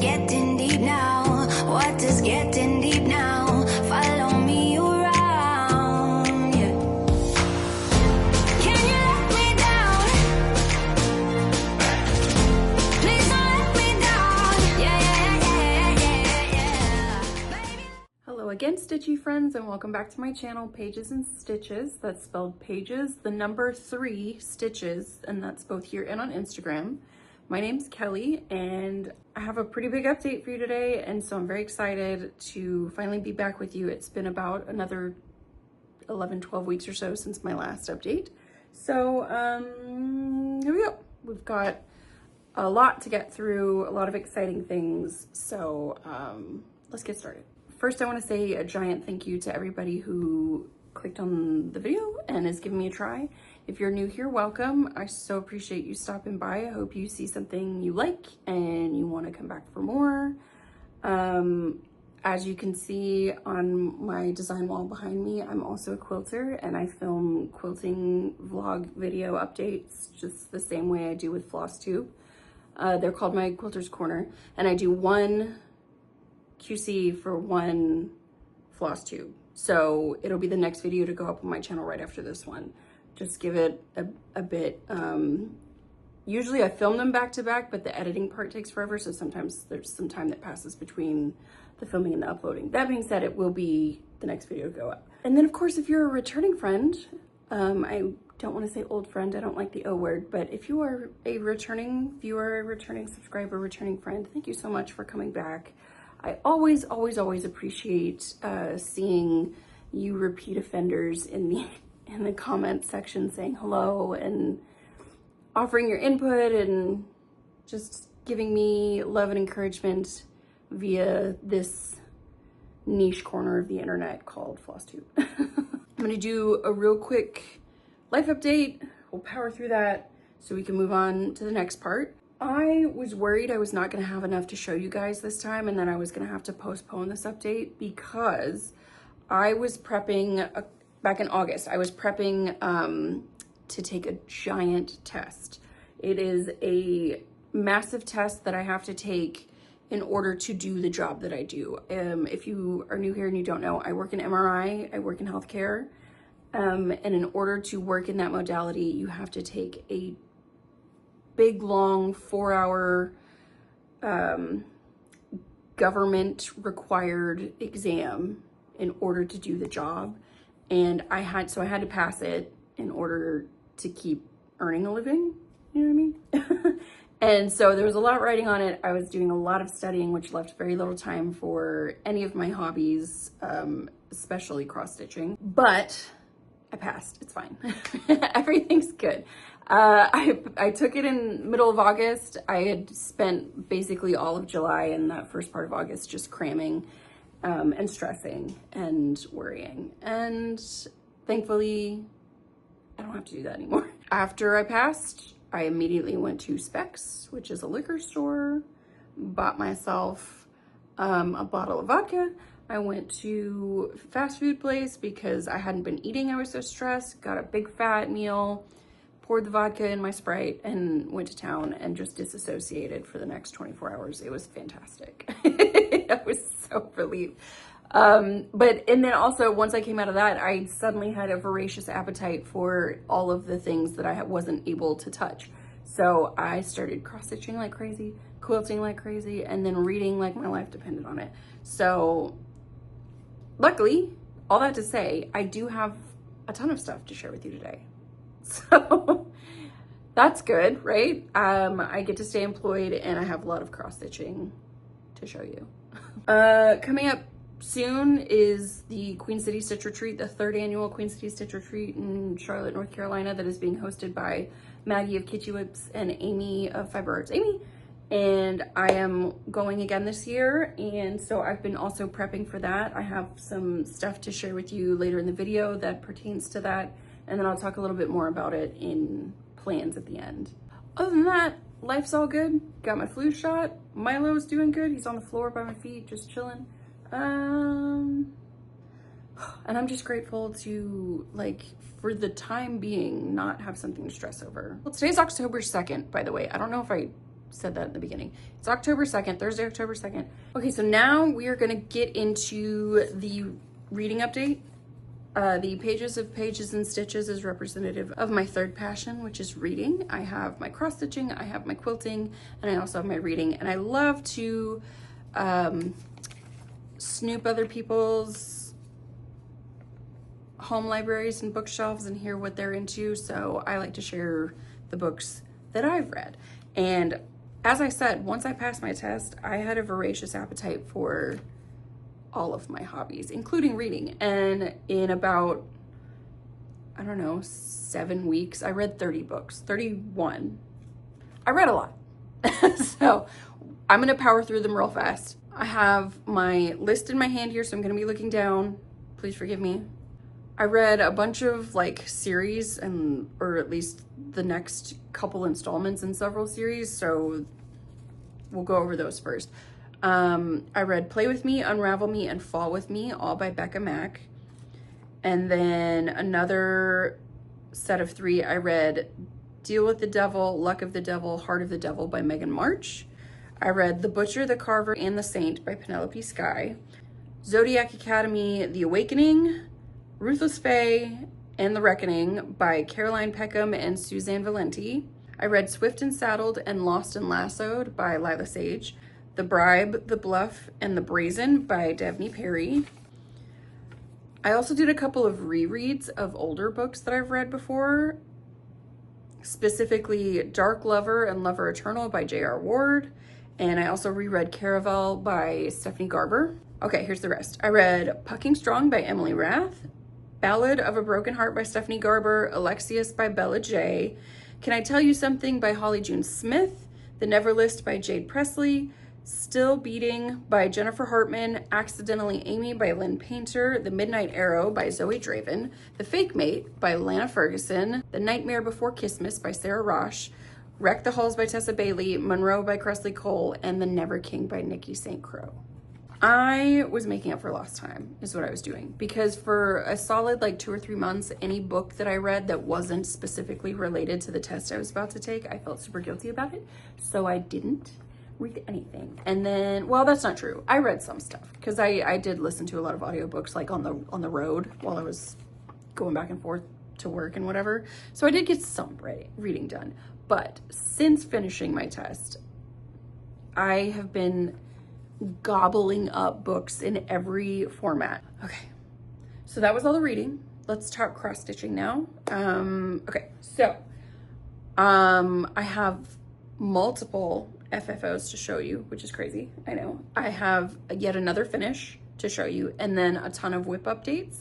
getting deep now? What is getting deep now? Follow me around, yeah. Can you let me down? Please don't let me down. Yeah. Baby. Hello again, Stitchy friends, and welcome back to my channel, Pages and Stitches. That's spelled pages, the number 3 stitches, and that's both here and on Instagram. My name's Kelly, and I have a pretty big update for you today, and so I'm very excited to finally be back with you. It's been about another 11-12 weeks or so since my last update. So here we go. We've got a lot to get through, a lot of exciting things, so let's get started. First, I want to say a giant thank you to everybody who clicked on the video and is giving me a try. If you're new here, welcome. I so appreciate you stopping by. I hope you see something you like and you want to come back for more. As you can see on my design wall behind me, I'm also a quilter, and I film quilting vlog video updates just the same way I do with Flosstube. They're called my Quilter's Corner, and I do one QC for one Flosstube. So it'll be the next video to go up on my channel right after this one. Just give it a bit. Usually I film them back to back, but the editing part takes forever. So sometimes there's some time that passes between the filming and the uploading. That being said, it will be the next video to go up. And then of course, if you're a returning friend, I don't want to say old friend, I don't like the O word, but if you are a returning viewer, returning subscriber, returning friend, thank you so much for coming back. I always appreciate seeing you repeat offenders in the comment section saying hello and offering your input and just giving me love and encouragement via this niche corner of the internet called Flosstube. I'm gonna do a real quick life update. We'll power through that so we can move on to the next part. I was worried I was not going to have enough to show you guys this time, and then I was going to have to postpone this update because I was prepping back in August. I was prepping to take a giant test. It is a massive test that I have to take in order to do the job that I do. If you are new here and you don't know, I work in MRI, I work in healthcare, and in order to work in that modality, you have to take a big, long 4-hour government required exam in order to do the job. And I had to pass it in order to keep earning a living, you know what I mean? And so there was a lot writing on it. I was doing a lot of studying, which left very little time for any of my hobbies, especially cross-stitching, but I passed, it's fine. Everything's good. I took it in middle of August. I had spent basically all of July and that first part of August just cramming and stressing and worrying. And thankfully, I don't have to do that anymore. After I passed, I immediately went to Specs, which is a liquor store, bought myself a bottle of vodka. I went to a fast food place because I hadn't been eating. I was so stressed, got a big fat meal, poured the vodka in my Sprite, and went to town and just disassociated for the next 24 hours. It was fantastic. I was so relieved. And then also once I came out of that, I suddenly had a voracious appetite for all of the things that I wasn't able to touch. So I started cross-stitching like crazy, quilting like crazy, and then reading like my life depended on it. So luckily, all that to say, I do have a ton of stuff to share with you today. So that's good, right? I get to stay employed and I have a lot of cross-stitching to show you. Coming up soon is the Queen City Stitch Retreat, the 3rd annual Queen City Stitch Retreat in Charlotte, North Carolina, that is being hosted by Maggie of Kitschy Whips and Amy of Fiber Arts Amy. And I am going again this year, and so I've been also prepping for that. I have some stuff to share with you later in the video that pertains to that, and then I'll talk a little bit more about it in plans at the end. Other than that, life's all good. Got my flu shot. Milo's doing good. He's on the floor by my feet, just chilling. And I'm just grateful to, like, for the time being, not have something to stress over. Well, today's October 2nd, by the way. I don't know if I said that in the beginning. It's October 2nd, Thursday, October 2nd. Okay, so now we are gonna get into the reading update. The Pages of Pages and Stitches is representative of my third passion, which is reading. I have my cross stitching, I have my quilting, and I also have my reading. And I love to snoop other people's home libraries and bookshelves and hear what they're into. So I like to share the books that I've read. And as I said, once I passed my test, I had a voracious appetite for all of my hobbies, including reading. And in about, I don't know, 7 weeks, I read 30 books, 31. I read a lot. So I'm gonna power through them real fast. I have my list in my hand here, so I'm gonna be looking down. Please forgive me. I read a bunch of like series or at least the next couple installments in several series. So we'll go over those first. I read Play With Me, Unravel Me, and Fall With Me, all by Becka Mack. And then another set of 3, I read Deal with the Devil, Luck of the Devil, Heart of the Devil by Meghan March. I read The Butcher, the Carver, and the Saint by Penelope Sky. Zodiac Academy, The Awakening, Ruthless Fae, and The Reckoning by Caroline Peckham and Suzanne Valenti. I read Swift and Saddled and Lost and Lassoed by Lyla Sage. The Bribe, The Bluff, and The Brazen by Devney Perry. I also did a couple of rereads of older books that I've read before, specifically Dark Lover and Lover Eternal by J.R. Ward, and I also reread Caravel by Stephanie Garber. Okay, here's the rest. I read Pucking Strong by Emily Rath, Ballad of a Broken Heart by Stephanie Garber, Alexius by Bella J, Can I Tell You Something by Holly June Smith, The Never List by Jade Presley, Still Beating by Jennifer Hartmann, Accidentally Amy by Lynn Painter, The Midnight Arrow by Zoey Draven, The Fake Mate by Lana Ferguson, The Nightmare Before Kissmas by Sara Raasch, Wreck the Halls by Tessa Bailey, Munro by Kresley Cole, and The Never King by Nikki St. Croix. I was making up for lost time is what I was doing, because for a solid like 2 or 3 months, any book that I read that wasn't specifically related to the test I was about to take, I felt super guilty about it. So I didn't read anything. And then, well, that's not true. I read some stuff because I did listen to a lot of audiobooks like on the road while I was going back and forth to work and whatever. So I did get some reading done. But since finishing my test, I have been gobbling up books in every format. Okay, so that was all the reading. Let's talk cross stitching now. Okay, so I have multiple FFOs to show you, which is crazy, I know. I have yet another finish to show you, and then a ton of whip updates.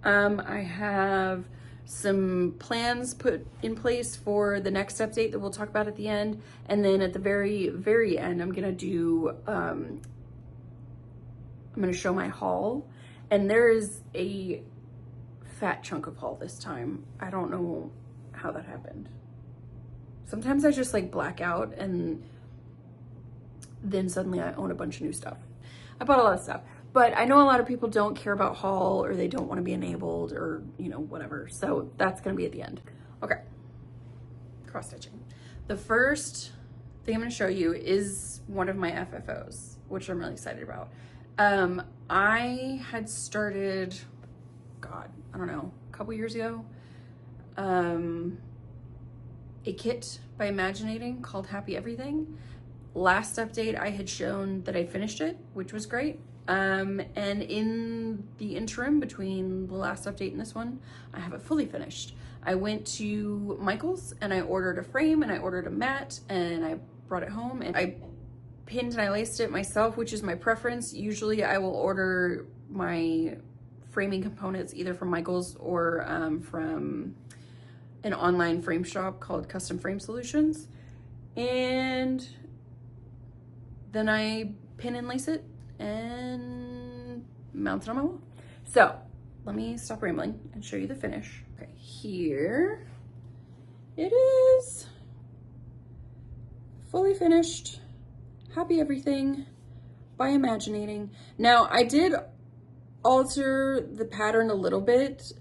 I have some plans put in place for the next update that we'll talk about at the end, and then at the very, very end, I'm gonna do, I'm gonna show my haul, and there is a fat chunk of haul this time. I don't know how that happened. Sometimes I just like black out and then suddenly I own a bunch of new stuff. I bought a lot of stuff, but I know a lot of people don't care about haul, or they don't want to be enabled, or you know, whatever. So that's gonna be at the end. Okay, cross stitching. The first thing I'm gonna show you is one of my FFOs, which I'm really excited about. I had started, God, I don't know, a couple years ago, a kit by Imaginating called Happy Everything. Last update, I had shown that I finished it, which was great. And in the interim between the last update and this one, I have it fully finished. I went to Michael's and I ordered a frame and I ordered a mat and I brought it home and I pinned and I laced it myself, which is my preference. Usually I will order my framing components either from Michael's or from an online frame shop called Custom Frame Solutions. And then I pin and lace it and mount it on my wall. So let me stop rambling and show you the finish. Okay, here it is. Fully finished. Happy Everything by Imaginating. Now I did alter the pattern a little bit.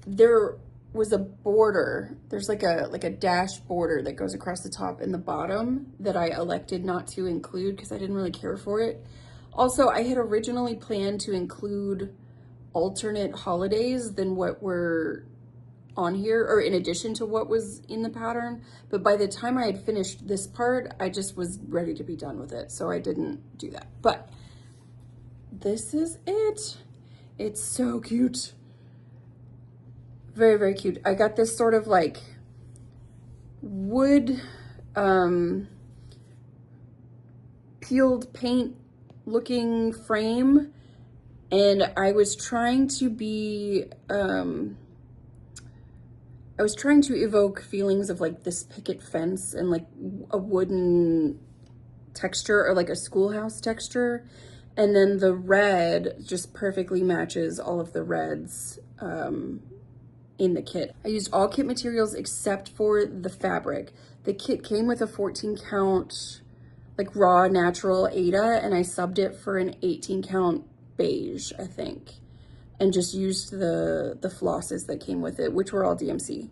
There was a border. There's like a dash border that goes across the top and the bottom that I elected not to include because I didn't really care for it. Also, I had originally planned to include alternate holidays than what were on here, or in addition to what was in the pattern. But by the time I had finished this part, I just was ready to be done with it. So I didn't do that. But this is it. It's so cute. Very, very cute. I got this sort of like wood peeled paint looking frame, and I was trying to be I was trying to evoke feelings of like this picket fence and like a wooden texture, or like a schoolhouse texture. And then the red just perfectly matches all of the reds in the kit. I used all kit materials except for the fabric. The kit came with a 14 count like raw natural Aida, and I subbed it for an 18 count beige, I think, and just used the flosses that came with it, which were all DMC.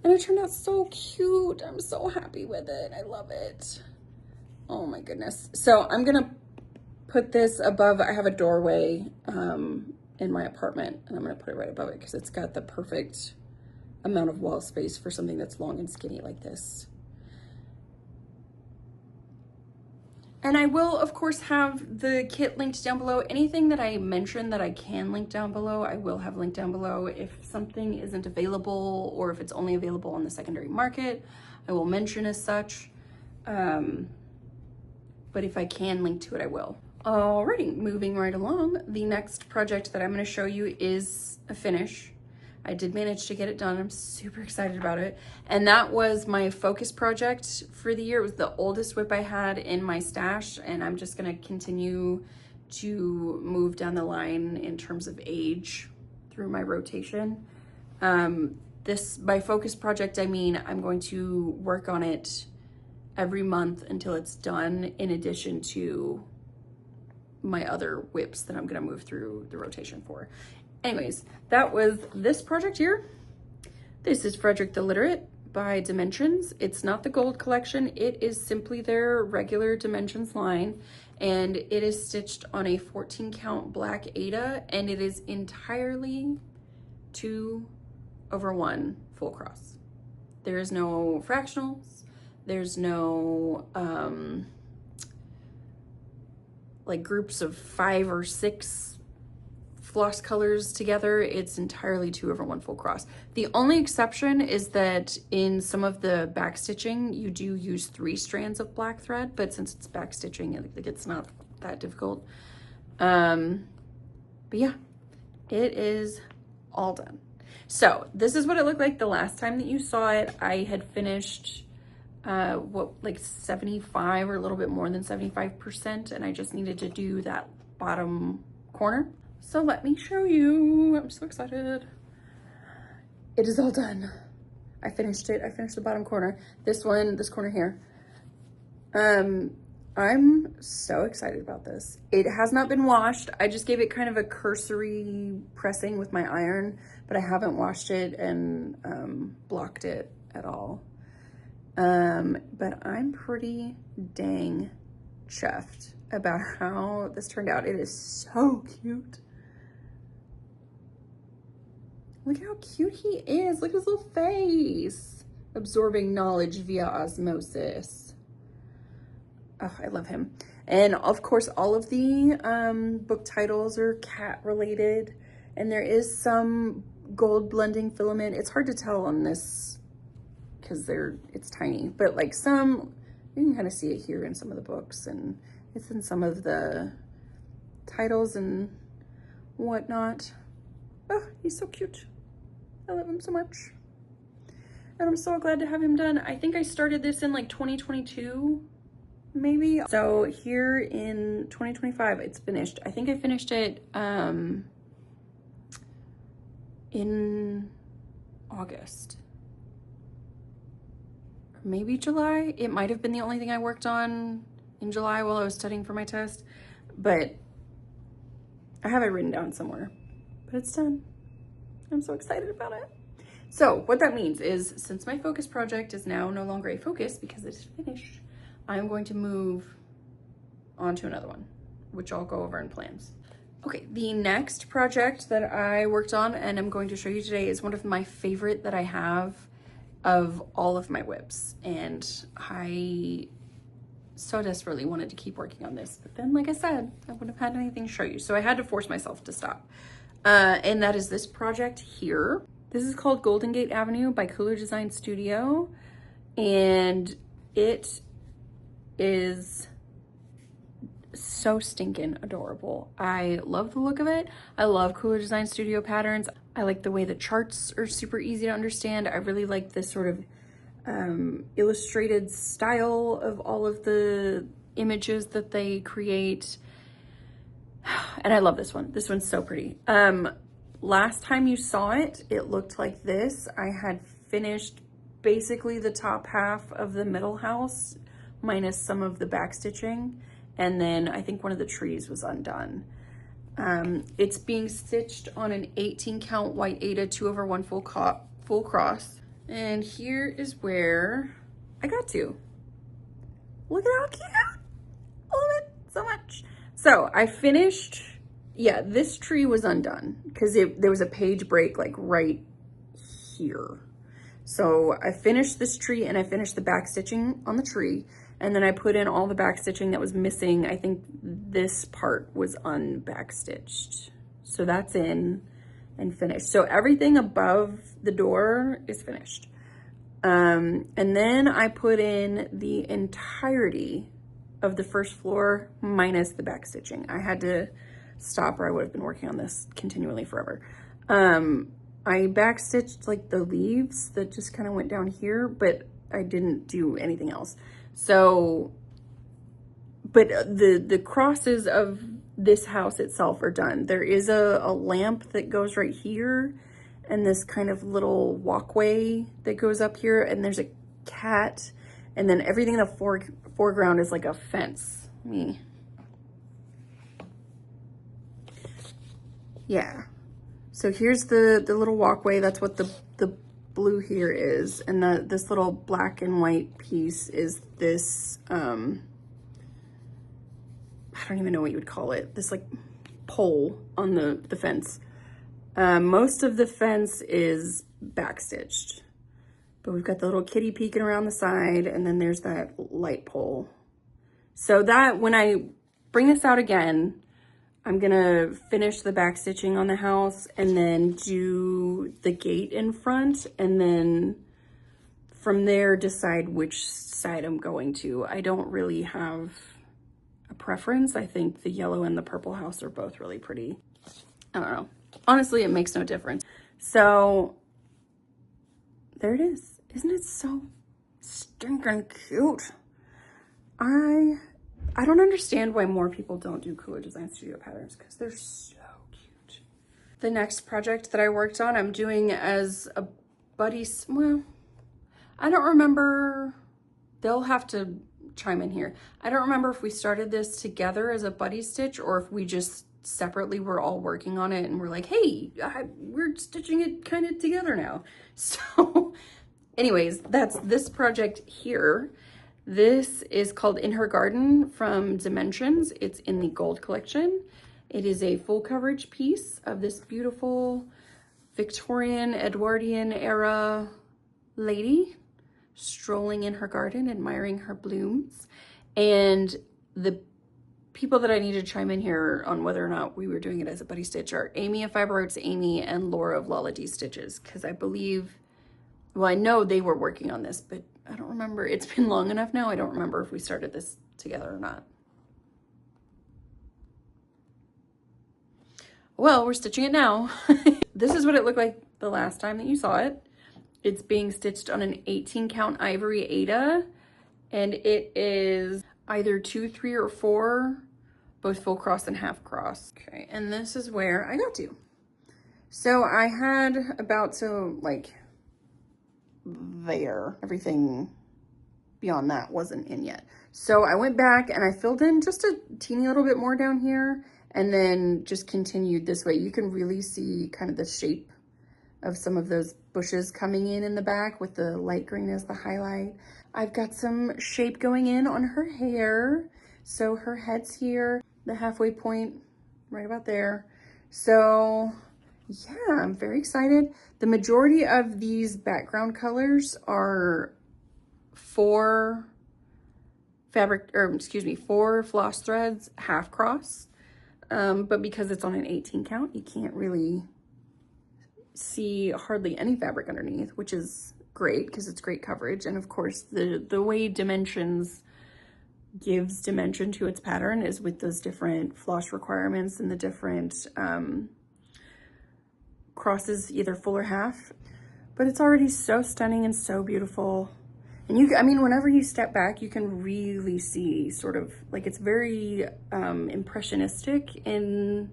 And it turned out so cute. I'm so happy with it. I love it. Oh my goodness. So I'm gonna put this above, I have a doorway in my apartment, and I'm gonna put it right above it because it's got the perfect amount of wall space for something that's long and skinny like this. And I will, of course, have the kit linked down below. Anything that I mentioned that I can link down below, I will have linked down below. If something isn't available, or if it's only available on the secondary market, I will mention as such. But if I can link to it, I will. Alrighty, moving right along. The next project that I'm going to show you is a finish. I did manage to get it done. I'm super excited about it. And that was my focus project for the year. It was the oldest whip I had in my stash, and I'm just gonna continue to move down the line in terms of age through my rotation. By focus project, I mean I'm going to work on it every month until it's done, in addition to my other whips that I'm gonna move through the rotation for. Anyways, that was this project here. This is Frederick the Literate by Dimensions. It's not the gold collection. It is simply their regular Dimensions line, and it is stitched on a 14 count black Aida, and it is entirely 2/1 full cross. There is no fractionals. There's no like groups of 5 or 6 floss colors together. It's entirely 2/1 full cross. The only exception is that in some of the back stitching, you do use 3 strands of black thread, but since it's back stitching, it's not that difficult. But yeah, it is all done. So this is what it looked like the last time that you saw it. I had finished like 75 or a little bit more than 75%, and I just needed to do that bottom corner. So let me show you. I'm so excited. It is all done. I finished it. I finished the bottom corner. This corner here. I'm so excited about this. It has not been washed. I just gave it kind of a cursory pressing with my iron, but I haven't washed it and blocked it at all. But I'm pretty dang chuffed about how this turned out. It is so cute. Look how cute he is. Look at his little face. Absorbing knowledge via osmosis. Oh, I love him. And of course, all of the book titles are cat related. And there is some gold blending filament. It's hard to tell on this because it's tiny. But like some, you can kind of see it here in some of the books. And it's in some of the titles and whatnot. Oh, he's so cute. I love him so much. And I'm so glad to have him done. I think I started this in like 2022, maybe. So here in 2025, it's finished. I think I finished it in August. Or maybe July. It might have been the only thing I worked on in July while I was studying for my test. But I have it written down somewhere. but it's done. I'm so excited about it. So what that means is, since my focus project is now no longer a focus because it's finished, I'm going to move on to another one, which I'll go over in plans. Okay, the next project that I worked on and I'm going to show you today is one of my favorite that I have of all of my whips. And I so desperately wanted to keep working on this, but then, like I said, I wouldn't have had anything to show you. So I had to force myself to stop. And that is this project here. This is called Golden Gate Avenue by Cooler Design Studio. And it is so stinking adorable. I love the look of it. I love Cooler Design Studio patterns. I like the way the charts are super easy to understand. I really like this sort of illustrated style of all of the images that they create. And I love this one. This one's so pretty. Last time you saw it, it looked like this. I had finished basically the top half of the middle house minus some of the back stitching. And then I think one of the trees was undone. It's being stitched on an 18 count white Aida 2/1 full cross. And here is where I got to. Look at how cute. I love it so much. So I finished, yeah, this tree was undone because there was a page break like right here. So I finished this tree and I finished the back stitching on the tree. And then I put in all the back stitching that was missing. I think this part was unback stitched. So that's in and finished. So everything above the door is finished. And then I put in the entirety of the first floor minus the back stitching. I had to stop or I would have been working on this continually forever. I back stitched like the leaves that just kind of went down here, but I didn't do anything else. So, but the crosses of this house itself are done. There is a lamp that goes right here and this kind of little walkway that goes up here, and there's a cat, and then everything in the foreground is like a fence. Yeah. So here's the little walkway. That's what the blue here is, and this little black and white piece is this I don't even know what you would call it, this like pole on the fence. Most of the fence is backstitched, but we've got the little kitty peeking around the side, and then there's that light pole. So that when I bring this out again, I'm gonna finish the back stitching on the house and then do the gate in front, and then from there decide which side I'm going to. I don't really have a preference. I think the yellow and the purple house are both really pretty. I don't know. Honestly, it makes no difference. So there it is. Isn't it so stinking cute? I don't understand why more people don't do Cooler Design Studio patterns, because they're so cute. The next project that I worked on, I'm doing as a buddy, well, I don't remember, they'll have to chime in here. I don't remember if we started this together as a buddy stitch or if we just separately were all working on it and we're like, hey, we're stitching it kind of together now. So anyways, that's this project here. This is called In Her Garden from Dimensions. It's in the gold collection. It is a full coverage piece of this beautiful Victorian, Edwardian era lady strolling in her garden, admiring her blooms. And the people that I need to chime in here on whether or not we were doing it as a buddy stitch are Amy of Fiber Arts Amy and Laura of Lala D Stitches, because I believe, well, I know they were working on this, but I don't remember. It's been long enough now. I don't remember if we started this together or not. Well, we're stitching it now. This is what it looked like the last time that you saw it. It's being stitched on an 18 count ivory Aida, and it is either 2, 3, or 4, both full cross and half cross. Okay, and this is where I got to. So I had about to like there, everything beyond that wasn't in yet. So I went back and I filled in just a teeny little bit more down here, and then just continued this way. You can really see kind of the shape of some of those bushes coming in the back with the light green as the highlight. I've got some shape going in on her hair. So her head's here, the halfway point right about there. So yeah, I'm very excited. The majority of these background colors are 4 floss threads, half cross. But because it's on an 18 count, you can't really see hardly any fabric underneath, which is great because it's great coverage. And of course, the way dimensions gives dimension to its pattern is with those different floss requirements and the different crosses, either full or half. But it's already so stunning and so beautiful. And I mean, whenever you step back, you can really see sort of like, it's very impressionistic in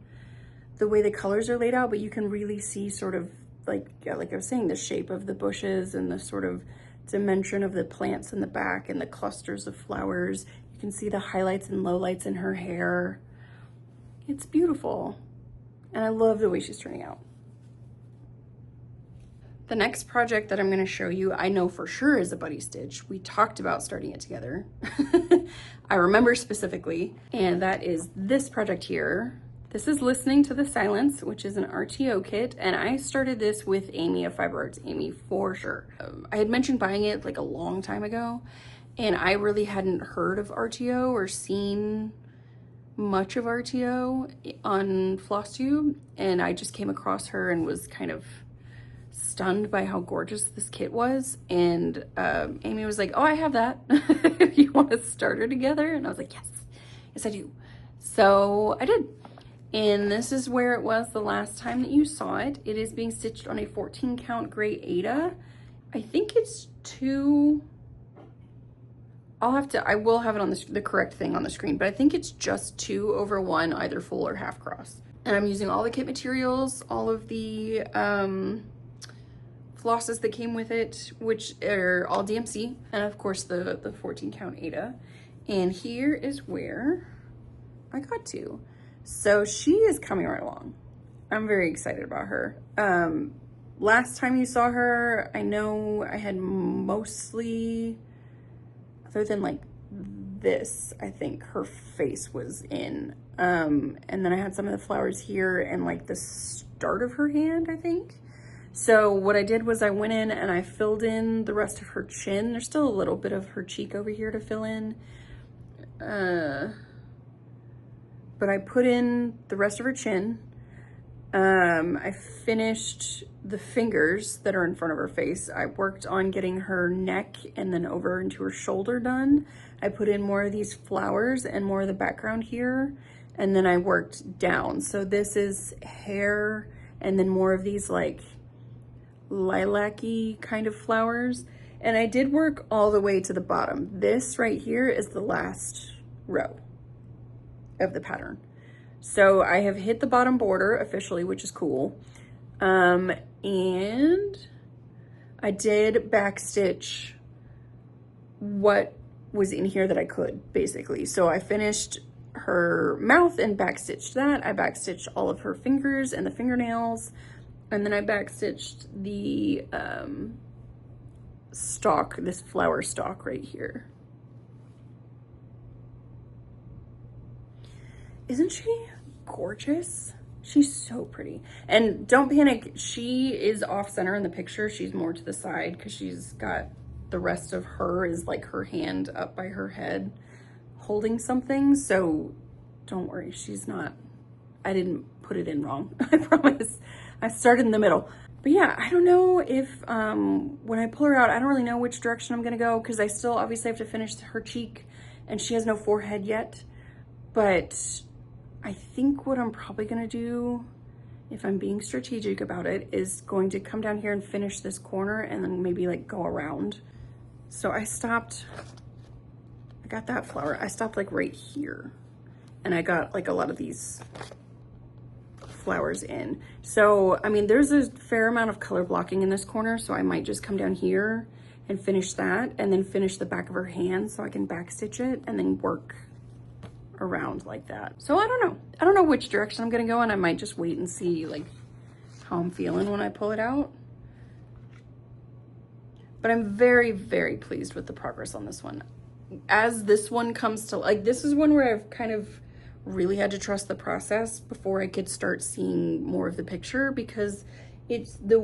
the way the colors are laid out, but you can really see sort of like I was saying, the shape of the bushes and the sort of dimension of the plants in the back and the clusters of flowers. You can see the highlights and lowlights in her hair. It's beautiful. And I love the way she's turning out. The next project that I'm going to show you, I know for sure is a buddy stitch. We talked about starting it together. I remember specifically, and that is this project here. This is Listening to the Silence, which is an RTO kit, and I started this with Amy of Fiber Arts Amy for sure. I had mentioned buying it like a long time ago, and I really hadn't heard of RTO or seen much of RTO on Flosstube, and I just came across her and was kind of stunned by how gorgeous this kit was. And Amy was like, oh, I have that. If you want to start her together. And I was like, yes I do. So I did. And this is where it was the last time that you saw it. It is being stitched on a 14 count gray Ada. I think it's 2. I will have it on the correct thing on the screen, but I think it's just 2/1, either full or half cross. And I'm using all the kit materials, all of the flosses that came with it, which are all DMC, and of course the 14 count Ada. And here is where I got to. So she is coming right along. I'm very excited about her. Last time you saw her, I know I had mostly, other than like this, I think her face was in. And then I had some of the flowers here and like the start of her hand, I think. So what I did was I went in and I filled in the rest of her chin. There's still a little bit of her cheek over here to fill in. But I put in the rest of her chin. I finished the fingers that are in front of her face. I worked on getting her neck and then over into her shoulder done. I put in more of these flowers and more of the background here. And then I worked down. So this is hair and then more of these like lilac-y kind of flowers. And I did work all the way to the bottom. This right here is the last row of the pattern. So I have hit the bottom border officially, which is cool. And I did backstitch what was in here that I could, basically. So I finished her mouth and backstitched that. I backstitched all of her fingers and the fingernails. And then I backstitched the stalk, this flower stalk right here. Isn't she gorgeous? She's so pretty. And don't panic, she is off center in the picture. She's more to the side because she's got the rest of her is like her hand up by her head holding something. So don't worry, she's not, I didn't put it in wrong. I promise. I started in the middle. But yeah, I don't know if when I pull her out, I don't really know which direction I'm gonna go because I still obviously have to finish her cheek and she has no forehead yet. But I think what I'm probably gonna do, if I'm being strategic about it, is going to come down here and finish this corner and then maybe like go around. So I got that flower. I stopped like right here and I got like a lot of these flowers in. So, I mean, there's a fair amount of color blocking in this corner. So I might just come down here and finish that and then finish the back of her hand so I can backstitch it and then work around like that. So I don't know which direction I'm gonna go, and I might just wait and see like how I'm feeling when I pull it out. But I'm very, very pleased with the progress on this one. As this one comes to, like, this is one where I've kind of really had to trust the process before I could start seeing more of the picture, because it's the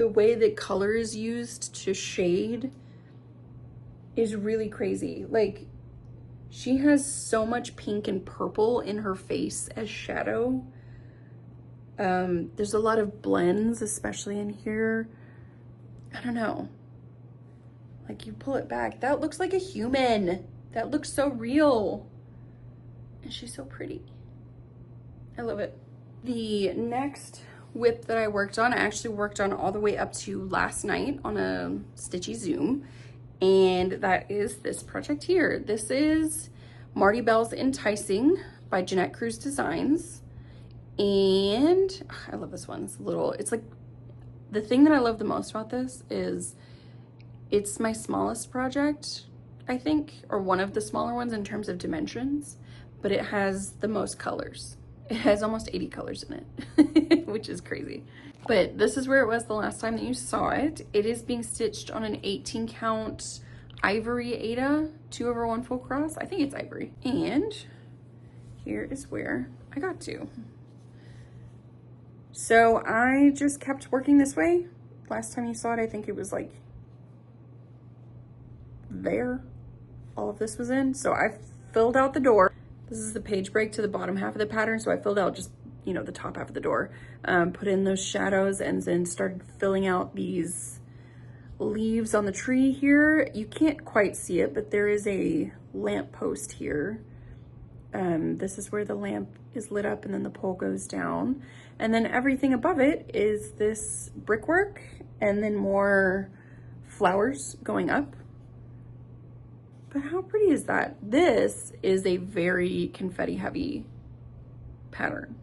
way that color is used to shade is really crazy. Like, she has so much pink and purple in her face as shadow. There's a lot of blends, especially in here. I don't know. Like, you pull it back, that looks like a human. That looks so real. And she's so pretty. I love it. The next whip that I worked on, I actually worked on all the way up to last night on a Stitchy Zoom. And that is this project here. This is Marty Bell's Enticing by Jeanette Cruz Designs. And I love this one. It's like, the thing that I love the most about this is it's my smallest project, I think, or one of the smaller ones in terms of dimensions, but it has the most colors. It has almost 80 colors in it, which is crazy. But this is where it was the last time that you saw it. It is being stitched on an 18 count ivory Aida 2/1 full cross. I think it's ivory. And here is where I got to. So I just kept working this way. Last time you saw it, I think it was like there. All of this was in. So I filled out the door. This is the page break to the bottom half of the pattern. So I filled out just, you know, the top half of the door, put in those shadows, and then started filling out these leaves on the tree here. You can't quite see it, but there is a lamp post here. This is where the lamp is lit up and then the pole goes down. And then everything above it is this brickwork and then more flowers going up. But how pretty is that? This is a very confetti heavy pattern,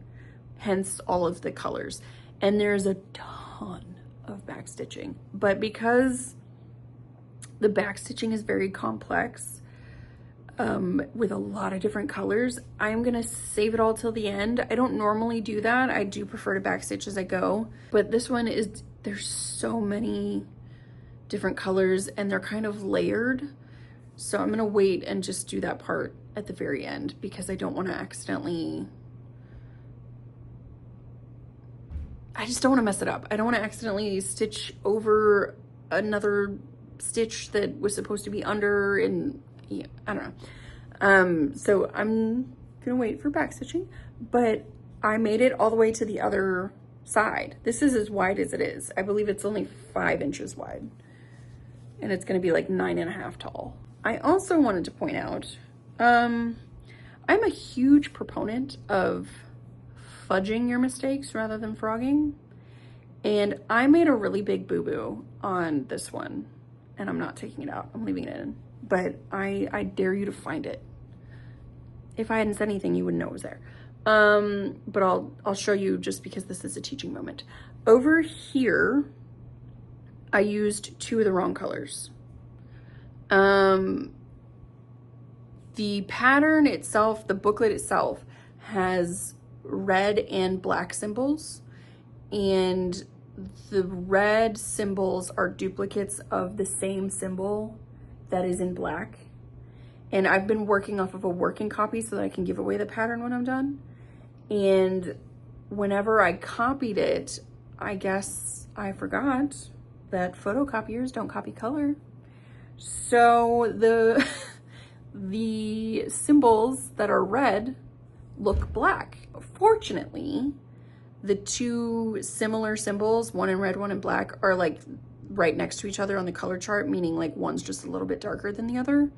hence all of the colors. And there's a ton of back stitching, but because the back stitching is very complex, with a lot of different colors, I'm gonna save it all till the end. I don't normally do that. I do prefer to backstitch as I go, but this one is, there's so many different colors and they're kind of layered. So I'm gonna wait and just do that part at the very end because I don't wanna accidentally, I just don't wanna mess it up. I don't wanna accidentally stitch over another stitch that was supposed to be under, and yeah, I don't know. So I'm gonna wait for back stitching, but I made it all the way to the other side. This is as wide as it is. I believe it's only 5 inches wide and it's gonna be like 9.5 tall. I also wanted to point out, I'm a huge proponent of fudging your mistakes rather than frogging. And I made a really big boo-boo on this one and I'm not taking it out, I'm leaving it in. But I dare you to find it. If I hadn't said anything, you wouldn't know it was there. But I'll show you just because this is a teaching moment. Over here, I used 2 of the wrong colors. The pattern itself, the booklet itself, has red and black symbols, and the red symbols are duplicates of the same symbol that is in black. And I've been working off of a working copy so that I can give away the pattern when I'm done. And whenever I copied it, I guess I forgot that photocopiers don't copy color. So the symbols that are red look black. Fortunately, the 2 similar symbols, one in red, one in black, are like right next to each other on the color chart, meaning like one's just a little bit darker than the other.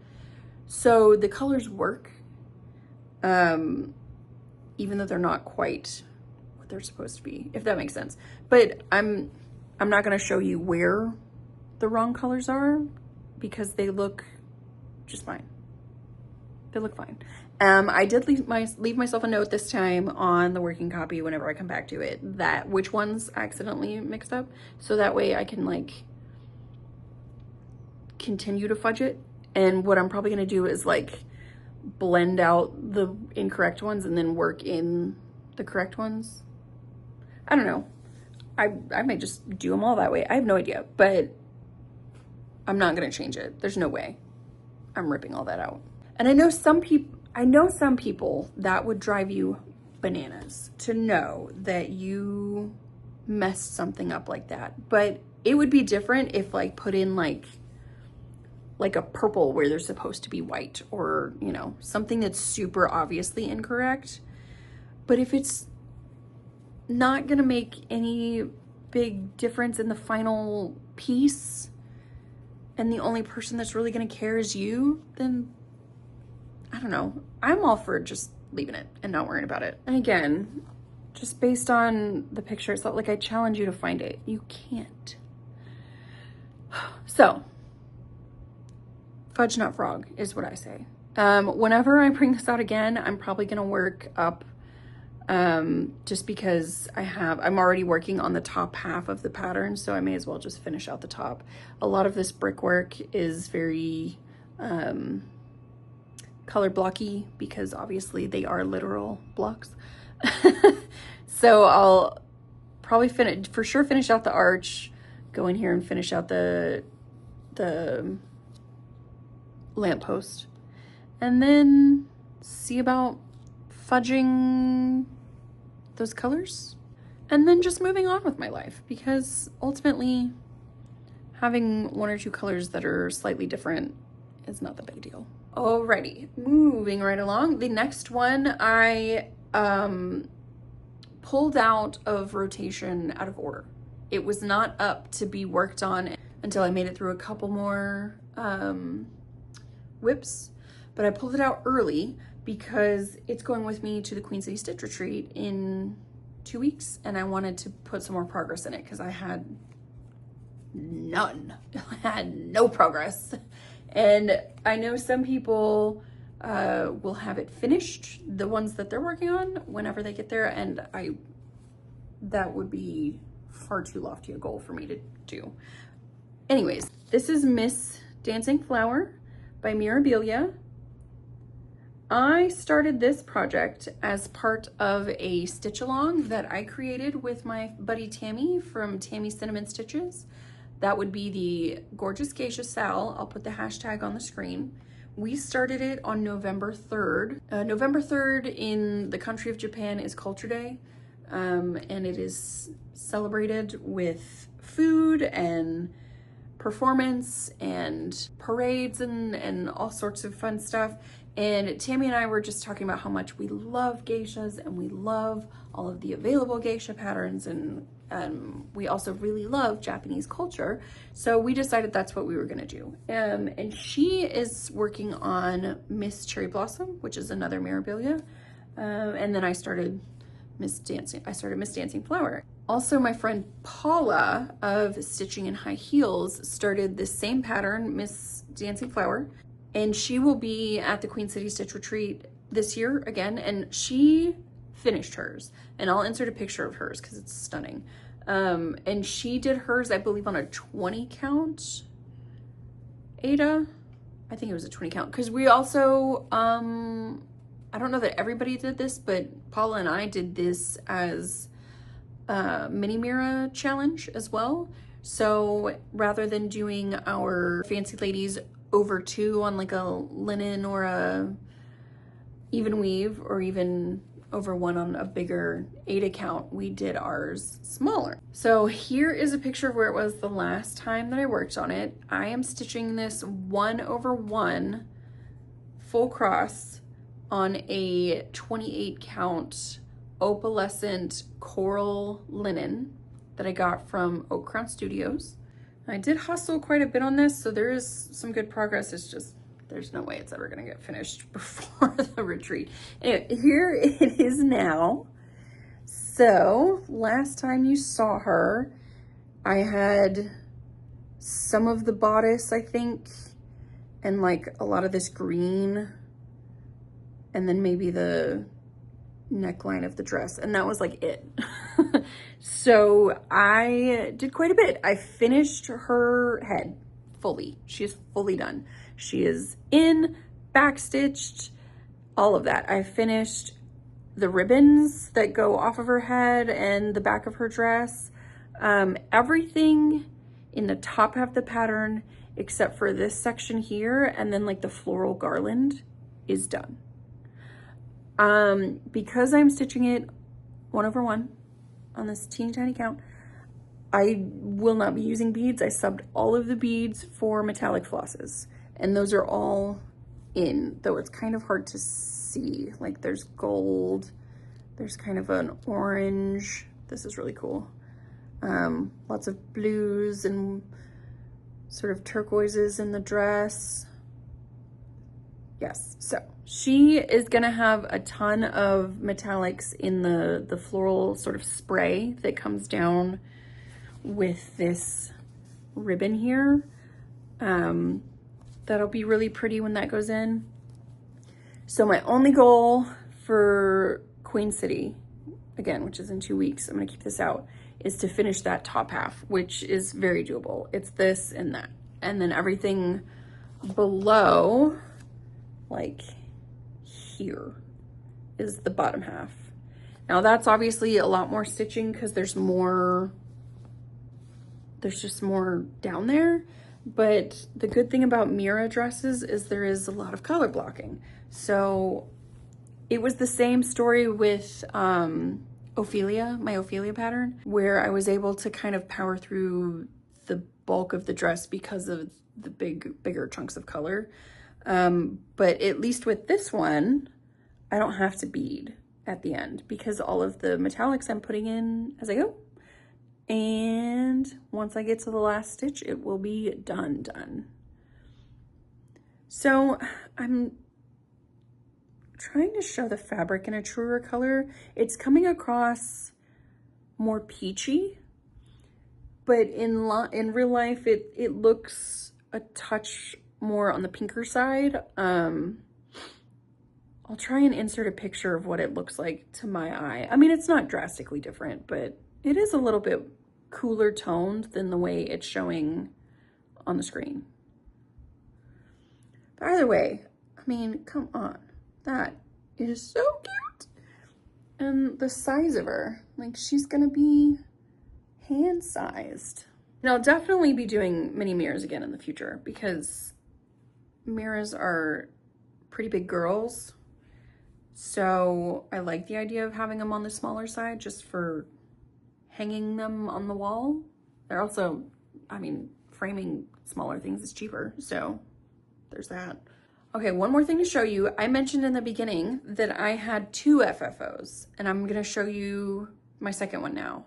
So the colors work, even though they're not quite what they're supposed to be, if that makes sense. But I'm not gonna show you where the wrong colors are because they look just fine. They look fine. I did leave myself a note this time on the working copy whenever I come back to it, that which ones I accidentally mixed up, so that way I can like continue to fudge it. And what I'm probably gonna do is like blend out the incorrect ones and then work in the correct ones. I don't know. I might just do them all that way. I have no idea, but I'm not gonna change it. There's no way I'm ripping all that out. And I know some people that would drive you bananas to know that you messed something up like that. But it would be different if like put in like a purple where they're supposed to be white, or, you know, something that's super obviously incorrect. But if it's not gonna make any big difference in the final piece, and the only person that's really gonna care is you, then I don't know. I'm all for just leaving it and not worrying about it. And again, just based on the picture, it's not like I challenge you to find it. You can't. So, fudge not frog is what I say. Whenever I bring this out again, I'm probably gonna work up, just because I'm already working on the top half of the pattern, so I may as well just finish out the top. A lot of this brickwork is very color blocky because obviously they are literal blocks. So I'll probably finish out the arch, go in here and finish out the lamppost, and then see about fudging those colors, and then just moving on with my life, because ultimately having one or two colors that are slightly different is not the big deal. Alrighty, moving right along. The next one I pulled out of rotation out of order. It was not up to be worked on until I made it through a couple more whips, but I pulled it out early because it's going with me to the Queen City Stitch Retreat in 2 weeks, and I wanted to put some more progress in it because I had none. I had no progress. And I know some people will have it finished, the ones that they're working on, whenever they get there, and that would be far too lofty a goal for me to do. Anyways, this is Miss Dancing Flower by Mirabilia. I started this project as part of a stitch along that I created with my buddy Tammy from Tammy Cinnamon Stitches. That would be the Gorgeous Geisha Sal. I'll put the hashtag on the screen. We started it on November 3rd. November 3rd in the country of Japan is Culture Day, and it is celebrated with food and performance and parades and all sorts of fun stuff. And Tammy and I were just talking about how much we love geishas, and we love all of the available geisha patterns, and we also really love Japanese culture. So we decided that's what we were gonna do. And she is working on Miss Cherry Blossom, which is another Mirabilia. And then I started Miss Dancing Flower. Also, my friend Paula of Stitching in High Heels started this same pattern, Miss Dancing Flower, and she will be at the Queen City Stitch Retreat this year again, and she finished hers, and I'll insert a picture of hers because it's stunning. And she did hers, I believe, on a 20 count Ada. I think it was a 20 count, because we also, I don't know that everybody did this, but Paula and I did this as a mini Mira challenge as well. So rather than doing our Fancy Ladies over 2 on like a linen or a even weave, or even over 1 on a bigger 8 count, we did ours smaller. So here is a picture of where it was the last time that I worked on it. I am stitching this 1/1 full cross on a 28 count opalescent coral linen that I got from Oak Crown Studios. I did hustle quite a bit on this, so there is some good progress. It's just, there's no way it's ever gonna get finished before the retreat. Anyway, here it is now. So last time you saw her, I had some of the bodice, I think, and like a lot of this green, and then maybe the neckline of the dress, and that was like it. So I did quite a bit. I finished her head fully. She is fully done. She is in, backstitched, all of that. I finished the ribbons that go off of her head and the back of her dress. Everything in the top half of the pattern, except for this section here, and then like the floral garland is done. Because I'm stitching it 1/1 on this teeny tiny count, I will not be using beads. I subbed all of the beads for metallic flosses, and those are all in, though it's kind of hard to see. Like there's gold, there's kind of an orange. This is really cool. Lots of blues and sort of turquoises in the dress. Yes, so she is gonna have a ton of metallics in the floral sort of spray that comes down with this ribbon here. That'll be really pretty when that goes in. So my only goal for Queen City, again, which is in 2 weeks, I'm gonna keep this out, is to finish that top half, which is very doable. It's this and that. And then everything below, like here, is the bottom half. Now that's obviously a lot more stitching because there's just more down there. But the good thing about Mira dresses is there is a lot of color blocking. So it was the same story with Ophelia, my Ophelia pattern, where I was able to kind of power through the bulk of the dress because of the bigger chunks of color. But at least with this one, I don't have to bead at the end because all of the metallics I'm putting in as I go. And once I get to the last stitch, it will be done. So I'm trying to show the fabric in a truer color. It's coming across more peachy, but in real life, it looks a touch more on the pinker side. I'll try and insert a picture of what it looks like to my eye. I mean, it's not drastically different, but it is a little bit cooler toned than the way it's showing on the screen. But either way, I mean, come on. That is so cute. And the size of her, like she's gonna be hand-sized. And I'll definitely be doing mini mirrors again in the future because mirrors are pretty big girls. So I like the idea of having them on the smaller side just for hanging them on the wall. They're also, I mean, framing smaller things is cheaper, so there's that. Okay, one more thing to show you. I mentioned in the beginning that I had 2 FFOs, and I'm gonna show you my second one now.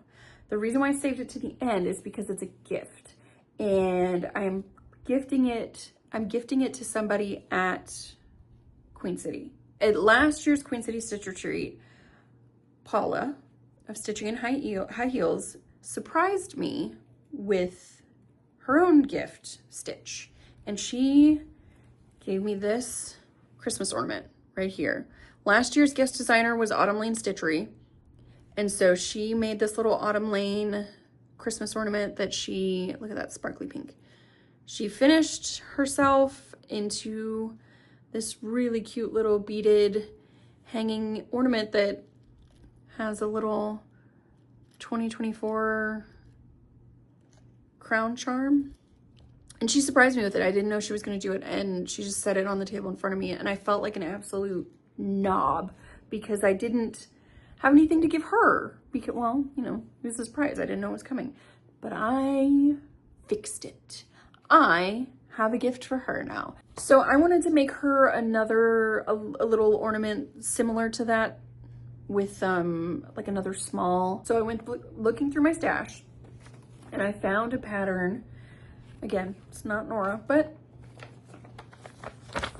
The reason why I saved it to the end is because it's a gift, and I'm gifting it to somebody at Queen City. At last year's Queen City Stitch Retreat, Paula of Stitching in High Heels surprised me with her own gift stitch, and she gave me this Christmas ornament right here. Last year's guest designer was Autumn Lane Stitchery, and so she made this little Autumn Lane Christmas ornament that she, look at that sparkly pink. She finished herself into this really cute little beaded hanging ornament that has a little 2024 crown charm. And she surprised me with it. I didn't know she was going to do it, and she just set it on the table in front of me, and I felt like an absolute knob because I didn't have anything to give her. Because, well, you know, it was a surprise. I didn't know it was coming. But I fixed it. I have a gift for her now. So I wanted to make her a little ornament similar to that with like another small. So I went looking through my stash, and I found a pattern. Again, it's not Nora, but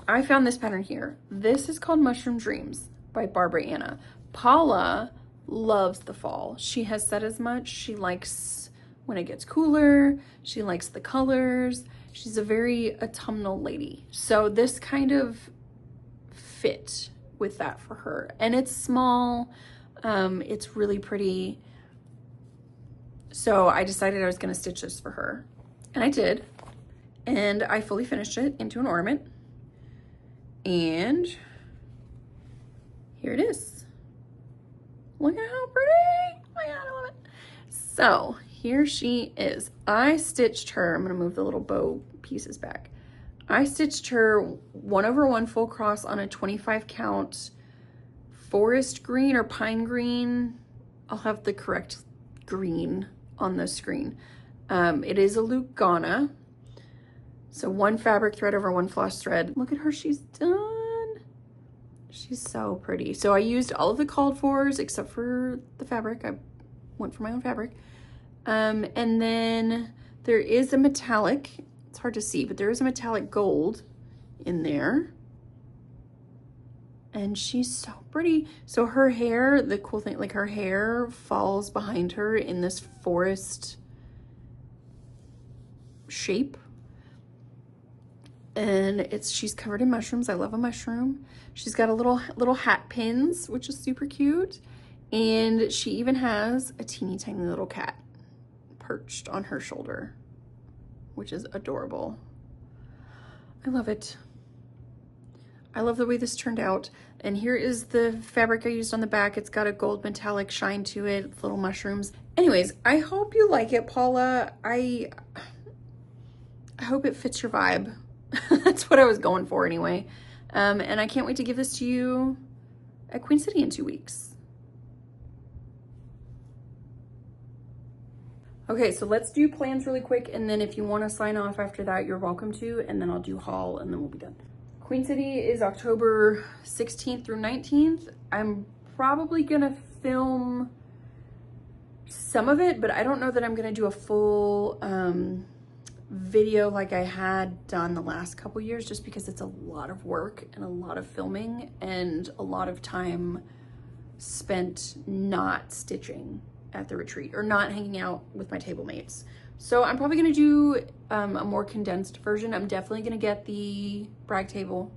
I found this pattern here. This is called Mushroom Dreams by Barbara Anna. Paula loves the fall. She has said as much. She likes when it gets cooler. She likes the colors. She's a very autumnal lady. So this kind of fit with that for her. And it's small. It's really pretty. So I decided I was going to stitch this for her. And I did. And I fully finished it into an ornament. And here it is. Look at how pretty. Oh my God, I love it. So here she is. I stitched her, I'm gonna move the little bow pieces back. I stitched her 1/1 full cross on a 25 count forest green or pine green. I'll have the correct green on the screen. It is a Lugana. So 1 fabric thread over 1 floss thread. Look at her, she's done. She's so pretty. So I used all of the called fors except for the fabric. I went for my own fabric. And then there is a metallic, it's hard to see, but there is a metallic gold in there. And she's so pretty. So her hair, the cool thing, like her hair falls behind her in this forest shape. And she's covered in mushrooms. I love a mushroom. She's got a little hat pins, which is super cute. And she even has a teeny tiny little cat perched on her shoulder, which is adorable. I love it. I love the way this turned out. And here is the fabric I used on the back. It's got a gold metallic shine to it, little mushrooms. Anyways, I hope you like it, Paula. I hope it fits your vibe. That's what I was going for anyway. And I can't wait to give this to you at Queen City in 2 weeks. Okay, so let's do plans really quick, and then if you want to sign off after that, you're welcome to, and then I'll do haul, and then we'll be done. Queen City is October 16th through 19th. I'm probably gonna film some of it, but I don't know that I'm gonna do a full video like I had done the last couple years, just because it's a lot of work and a lot of filming and a lot of time spent not stitching at the retreat or not hanging out with my table mates. So I'm probably gonna do a more condensed version. I'm definitely gonna get the brag table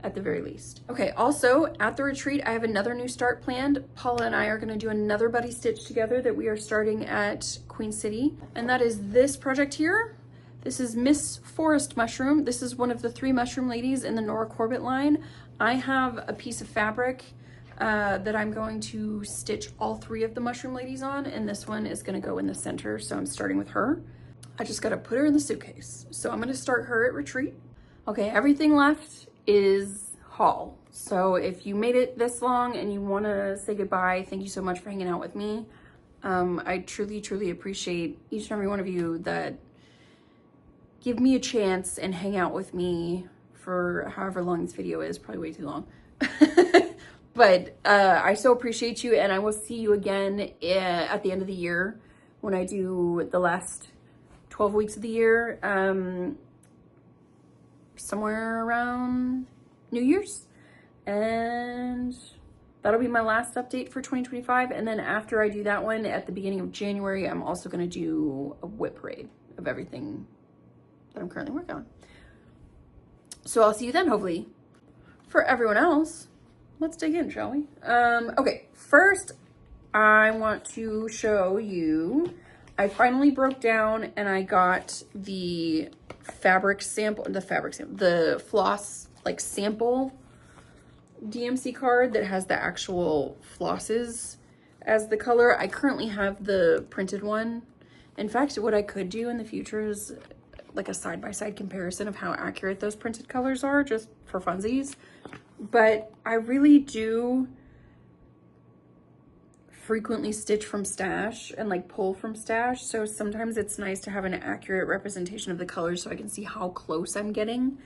at the very least. Okay, also at the retreat, I have another new start planned. Paula and I are gonna do another buddy stitch together that we are starting at Queen City. And that is this project here. This is Miss Forest Mushroom. This is one of the 3 mushroom ladies in the Nora Corbett line. I have a piece of fabric that I'm going to stitch all 3 of the mushroom ladies on, and this one is gonna go in the center, so I'm starting with her. I just gotta put her in the suitcase. So I'm gonna start her at retreat. Okay, everything left is haul. So if you made it this long and you wanna say goodbye, thank you so much for hanging out with me. I truly, truly appreciate each and every one of you that give me a chance and hang out with me for however long this video is, probably way too long. But I so appreciate you, and I will see you again at the end of the year when I do the last 12 weeks of the year, somewhere around New Year's. And that'll be my last update for 2025. And then after I do that one at the beginning of January, I'm also gonna do a whip parade of everything that I'm currently working on. So I'll see you then, hopefully. For everyone else, let's dig in, shall we? Okay, first I want to show you, I finally broke down and I got the fabric sample, the floss like sample DMC card that has the actual flosses as the color. I currently have the printed one. In fact, what I could do in the future is like a side-by-side comparison of how accurate those printed colors are, just for funsies. But I really do frequently stitch from stash and like pull from stash, so sometimes it's nice to have an accurate representation of the colors so I can see how close I'm getting.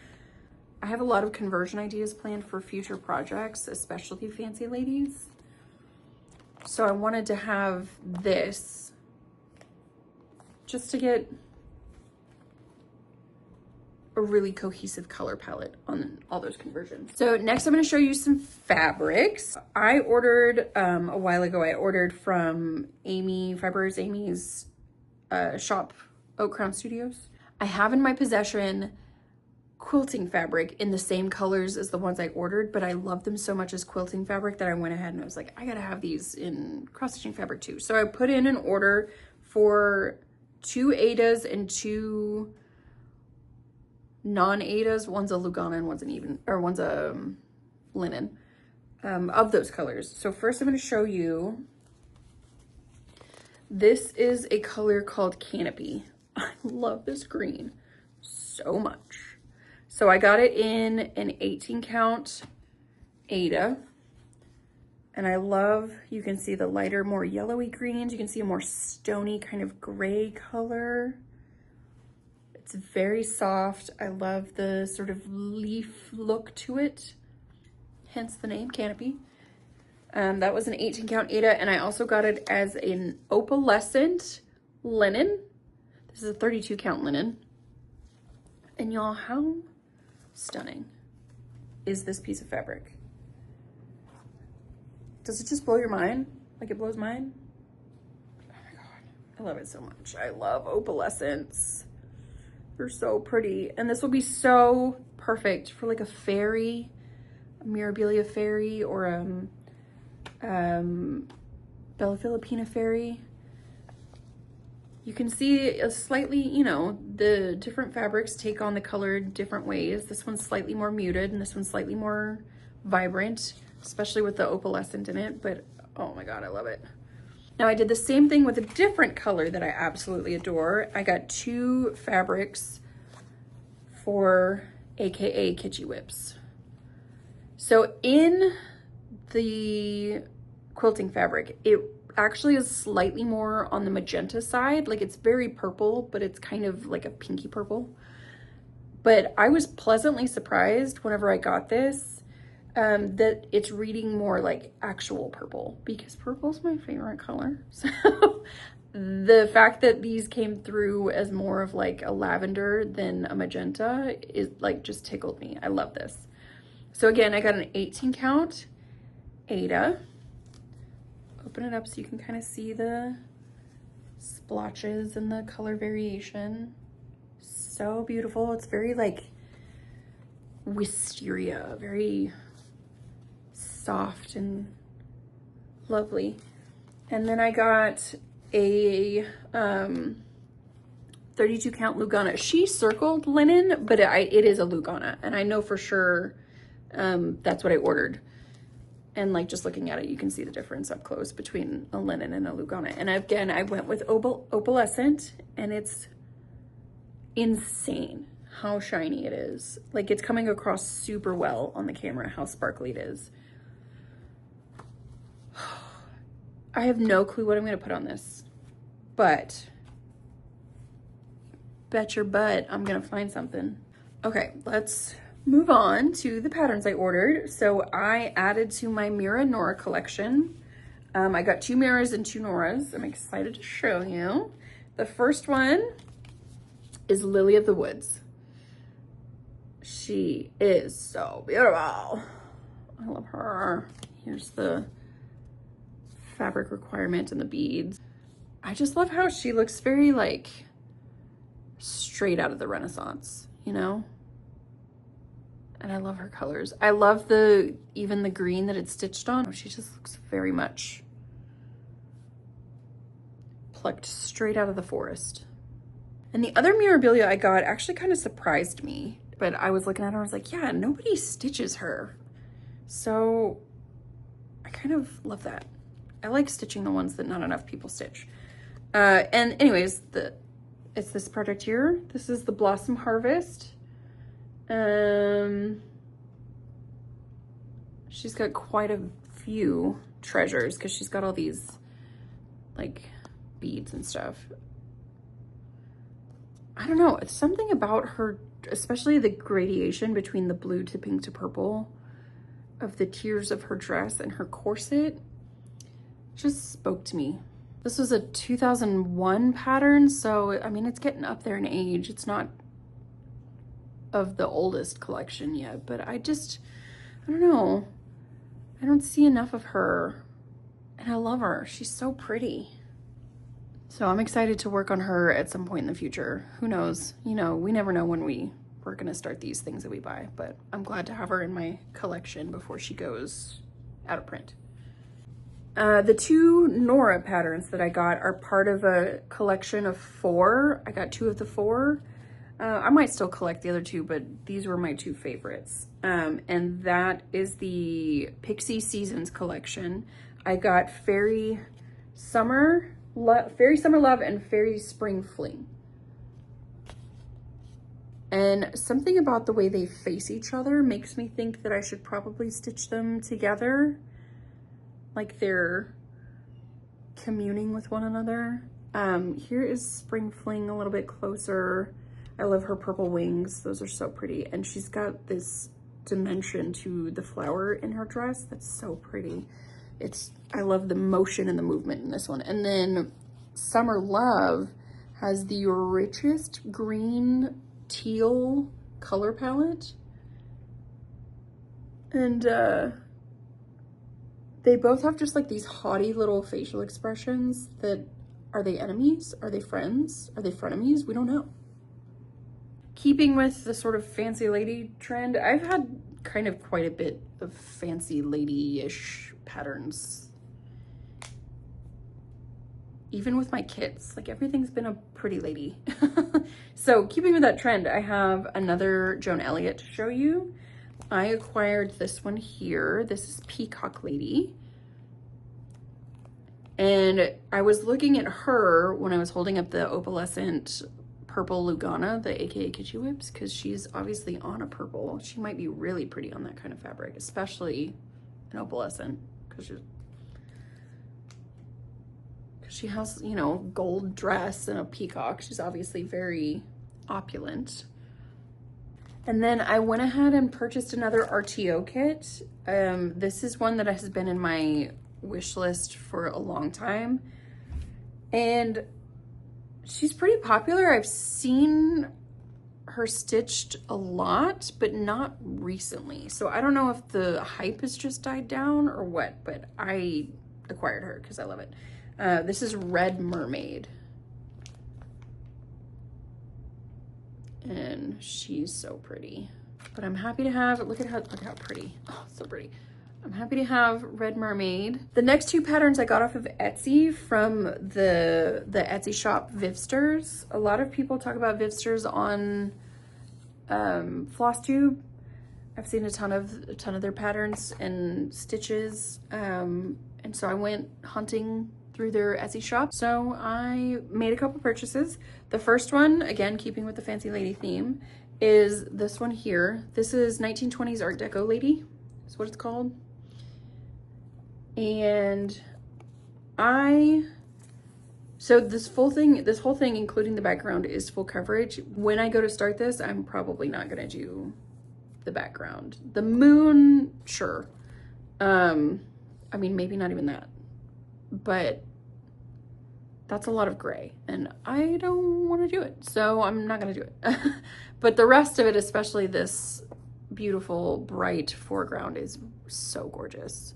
I have a lot of conversion ideas planned for future projects, especially Fancy Ladies. So I wanted to have this just to get a really cohesive color palette on all those conversions. So next I'm going to show you some fabrics. I ordered a while ago, I ordered from Amy's shop, Oak Crown Studios. I have in my possession quilting fabric in the same colors as the ones I ordered, but I love them so much as quilting fabric that I went ahead and I was like, I gotta have these in cross-stitching fabric too. So I put in an order for 2 Adas and 2 non-Adas. One's a Lugana and one's a linen. of those colors. So first I'm going to show you, this is a color called Canopy. I love this green so much. So I got it in an 18 count Ada. And I love, you can see the lighter, more yellowy greens. You can see a more stony kind of gray color. It's very soft. I love the sort of leaf look to it, hence the name Canopy. That was an 18 count Ada, and I also got it as an opalescent linen. This is a 32 count linen. And y'all, how stunning is this piece of fabric? Does it just blow your mind like it blows mine? Oh my God, I love it so much. I love opalescents. They're so pretty. And this will be so perfect for like a fairy, a Mirabilia fairy, or Bella Filipina fairy. You can see a slightly, you know, the different fabrics take on the color different ways. This one's slightly more muted and this one's slightly more vibrant, especially with the opalescent in it, but oh my God, I love it. Now I did the same thing with a different color that I absolutely adore. I got two fabrics for AKA Kitschy Whips. So in the quilting fabric, it actually is slightly more on the magenta side. Like it's very purple, but it's kind of like a pinky purple. But I was pleasantly surprised whenever I got this, that it's reading more like actual purple, because purple's my favorite color. So the fact that these came through as more of like a lavender than a magenta is like just tickled me. I love this. So again, I got an 18 count Ada. Open it up so you can kind of see the splotches and the color variation. So beautiful. It's very like wisteria, very soft and lovely. And then I got a 32 count Lugana. She circled linen, but it is a Lugana, and I know for sure that's what I ordered. And like just looking at it, you can see the difference up close between a linen and a Lugana. And again, I went with opalescent, and it's insane how shiny it is. Like it's coming across super well on the camera, how sparkly it is. I have no clue what I'm gonna put on this, but bet your butt I'm gonna find something. Okay, let's move on to the patterns I ordered. So I added to my Mira Nora collection. I got 2 Miras and 2 Noras. I'm excited to show you. The first one is Lily of the Woods. She is so beautiful. I love her. Here's the fabric requirement and the beads. I just love how she looks very like straight out of the Renaissance, you know? And I love her colors. I love even the green that it's stitched on. She just looks very much plucked straight out of the forest. And the other Mirabilia I got actually kind of surprised me, but I was looking at her, I was like, yeah, nobody stitches her. So I kind of love that. I like stitching the ones that not enough people stitch. And anyways, it's this project here. This is the Blossom Harvest. She's got quite a few treasures because she's got all these like beads and stuff. I don't know, it's something about her, especially the gradation between the blue to pink to purple of the tiers of her dress and her corset just spoke to me. This was a 2001 pattern, so I mean, it's getting up there in age. It's not of the oldest collection yet, but I don't know. I don't see enough of her, and I love her. She's so pretty. So I'm excited to work on her at some point in the future. Who knows? You know, we never know when we're gonna start these things that we buy, but I'm glad to have her in my collection before she goes out of print. The 2 Nora patterns that I got are part of a collection of 4. I got 2 of the 4. I might still collect the other two, but these were my two favorites. And that is the Pixie Seasons collection. I got Fairy Summer Love and Fairy Spring Fling. And something about the way they face each other makes me think that I should probably stitch them together. Like they're communing with one another. Here is Spring Fling a little bit closer. I love her purple wings. Those are so pretty. And she's got this dimension to the flower in her dress that's so pretty. I love the motion and the movement in this one. And then Summer Love has the richest green teal color palette. And they both have just like these haughty little facial expressions that, are they enemies? Are they friends? Are they frenemies? We don't know. Keeping with the sort of fancy lady trend, I've had kind of quite a bit of fancy lady-ish patterns. Even with my kits, like everything's been a pretty lady. So keeping with that trend, I have another Joan Elliott to show you. I acquired this one here. This is Peacock Lady. And I was looking at her when I was holding up the opalescent purple Lugana, the AKA Kitschy Whips, because she's obviously on a purple. She might be really pretty on that kind of fabric, especially an opalescent, because she has, you know, gold dress and a peacock. She's obviously very opulent. And then I went ahead and purchased another RTO kit. This is one that has been in my wish list for a long time. And she's pretty popular. I've seen her stitched a lot, but not recently. So I don't know if the hype has just died down or what, but I acquired her because I love it. This is Red Mermaid. And she's so pretty. But I'm happy to have, look how pretty. Oh, so pretty. I'm happy to have Red Mermaid. The next two patterns I got off of Etsy from the Etsy shop Vivsters. A lot of people talk about Vivsters on Flosstube. I've seen a ton of their patterns and stitches. And so I went hunting through their Etsy shop. So I made a couple purchases. The first one, again, keeping with the fancy lady theme, is this one here. This is 1920s Art Deco Lady, is what it's called. And so this whole thing, including the background, is full coverage. When I go to start this, I'm probably not gonna do the background. The moon, sure. I mean, maybe not even that, but that's a lot of gray and I don't want to do it, so I'm not gonna do it. But the rest of it, especially this beautiful bright foreground, is so gorgeous.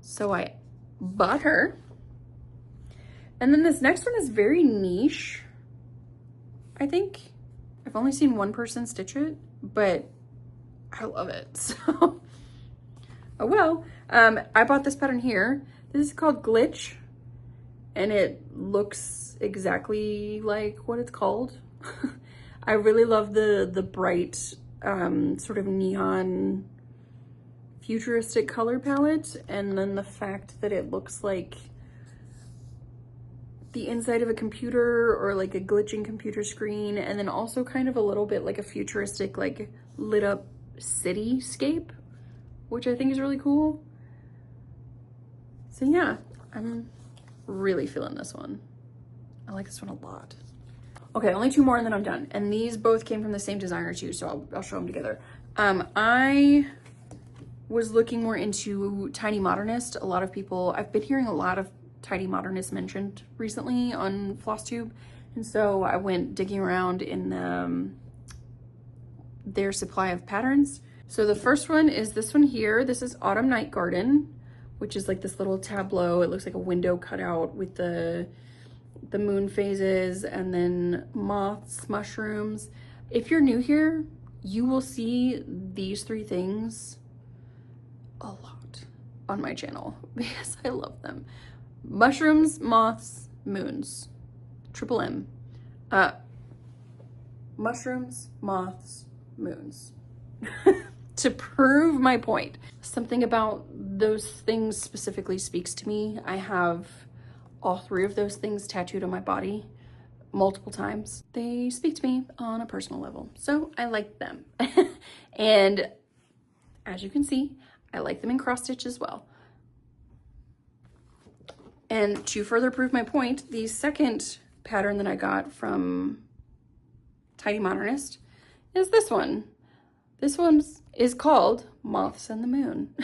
So I bought her. And then this next one is very niche. I think I've only seen one person stitch it, but I love it. So, oh well. I bought this pattern here. This is called Glitch, and it looks exactly like what it's called. I really love the bright sort of neon futuristic color palette, and then the fact that it looks like the inside of a computer or like a glitching computer screen, and then also kind of a little bit like a futuristic, like lit up cityscape, which I think is really cool. So yeah, I'm really feeling this one. I like this one a lot. Okay, only two more and then I'm done. And these both came from the same designer too, so I'll show them together. I was looking more into Tiny Modernist. A lot of people, I've been hearing a lot of Tiny Modernist mentioned recently on Flosstube, and so I went digging around in their supply of patterns. So the first one is this one here. This is Autumn Night Garden, which is like this little tableau. It looks like a window cut out with the moon phases and then moths, mushrooms. If you're new here, you will see these three things a lot on my channel because I love them. Mushrooms, moths, moons, triple M. mushrooms, moths, moons. To prove my point. Something about those things specifically speaks to me. I have all 3 of those things tattooed on my body multiple times. They speak to me on a personal level, so I like them. And as you can see, I like them in cross stitch as well. And to further prove my point, the second pattern that I got from Tidy Modernist is this one. This one is called Moths and the Moon.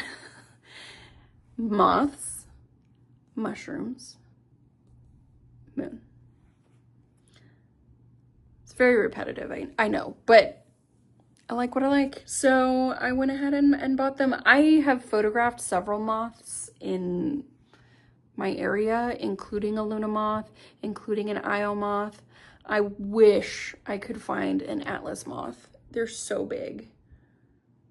Moths, mushrooms, moon. It's very repetitive, I know, but I like what I like. So I went ahead and bought them. I have photographed several moths in my area, including a Luna moth, including an Io moth. I wish I could find an Atlas moth. They're so big,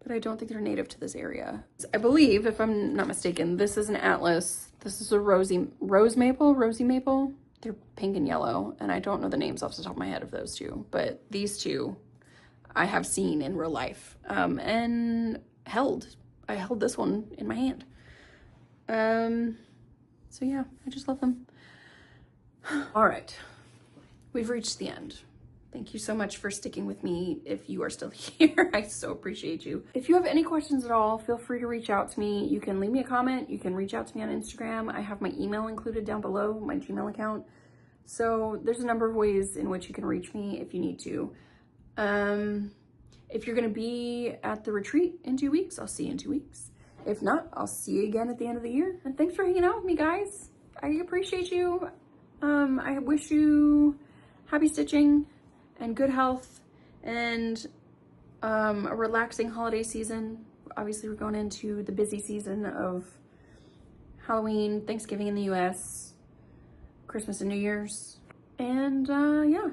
but I don't think they're native to this area. I believe, if I'm not mistaken, this is an Atlas. This is a rosy maple. They're pink and yellow, and I don't know the names off the top of my head of those two, but these two I have seen in real life, and I held this one in my hand. So yeah, I just love them. All right, we've reached the end. Thank you so much for sticking with me. If you are still here, I so appreciate you. If you have any questions at all, feel free to reach out to me. You can leave me a comment. You can reach out to me on Instagram. I have my email included down below, my Gmail account. So there's a number of ways in which you can reach me if you need to. If you're gonna be at the retreat in 2 weeks, I'll see you in 2 weeks. If not, I'll see you again at the end of the year. And thanks for hanging out with me, guys. I appreciate you. I wish you happy stitching and good health and a relaxing holiday season. Obviously, we're going into the busy season of Halloween, Thanksgiving in the US, Christmas and New Year's. And yeah,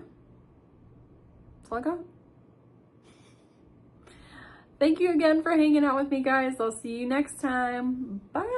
that's all I got. Thank you again for hanging out with me, guys. I'll see you next time. Bye.